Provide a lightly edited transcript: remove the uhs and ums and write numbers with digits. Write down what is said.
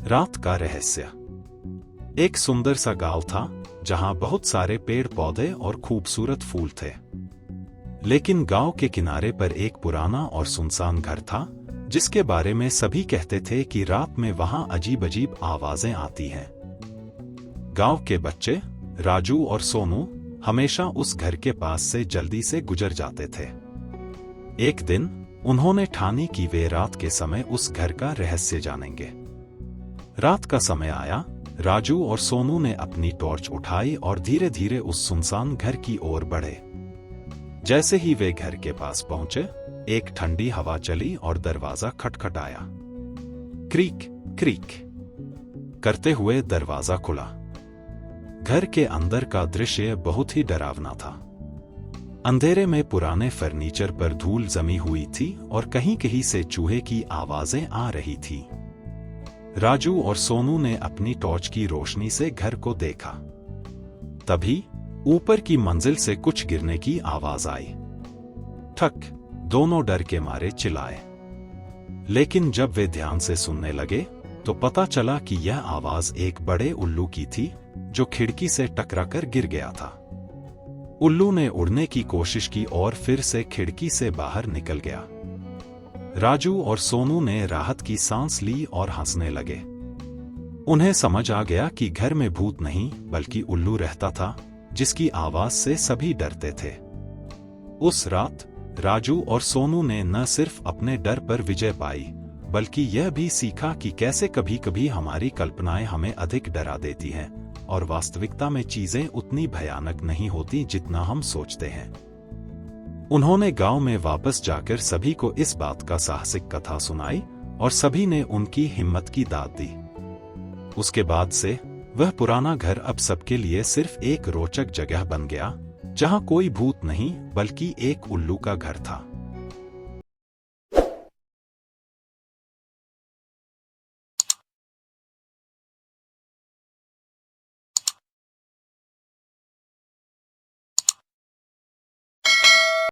रात का रहस्य। एक सुंदर सा गांव था जहां बहुत सारे पेड़ पौधे और खूबसूरत फूल थे। लेकिन गांव के किनारे पर एक पुराना और सुनसान घर था जिसके बारे में सभी कहते थे कि रात में वहां अजीब अजीब आवाजें आती हैं। गांव के बच्चे राजू और सोनू हमेशा उस घर के पास से जल्दी से गुजर जाते थे। एक दिन उन्होंने ठानी कि वे रात के समय उस घर का रहस्य जानेंगे। रात का समय आया, राजू और सोनू ने अपनी टॉर्च उठाई और धीरे धीरे उस सुनसान घर की ओर बढ़े। जैसे ही वे घर के पास पहुंचे, एक ठंडी हवा चली और दरवाजा खटखटाया। क्रीक क्रीक करते हुए दरवाजा खुला। घर के अंदर का दृश्य बहुत ही डरावना था। अंधेरे में पुराने फर्नीचर पर धूल जमी हुई थी और कहीं कहीं से चूहे की आवाजें आ रही थी। राजू और सोनू ने अपनी टॉर्च की रोशनी से घर को देखा। तभी ऊपर की मंजिल से कुछ गिरने की आवाज आई। ठक! दोनों डर के मारे चिल्लाए। लेकिन जब वे ध्यान से सुनने लगे तो पता चला कि यह आवाज एक बड़े उल्लू की थी जो खिड़की से टकराकर गिर गया था। उल्लू ने उड़ने की कोशिश की और फिर से खिड़की से बाहर निकल गया। राजू और सोनू ने राहत की सांस ली और हंसने लगे। उन्हें समझ आ गया कि घर में भूत नहीं बल्कि उल्लू रहता था जिसकी आवाज से सभी डरते थे। उस रात राजू और सोनू ने न सिर्फ अपने डर पर विजय पाई बल्कि यह भी सीखा कि कैसे कभी कभी हमारी कल्पनाएं हमें अधिक डरा देती हैं और वास्तविकता में चीजें उतनी भयानक नहीं होती जितना हम सोचते हैं। उन्होंने गांव में वापस जाकर सभी को इस बात का साहसिक कथा सुनाई और सभी ने उनकी हिम्मत की दाद दी। उसके बाद से वह पुराना घर अब सबके लिए सिर्फ एक रोचक जगह बन गया जहां कोई भूत नहीं बल्कि एक उल्लू का घर था।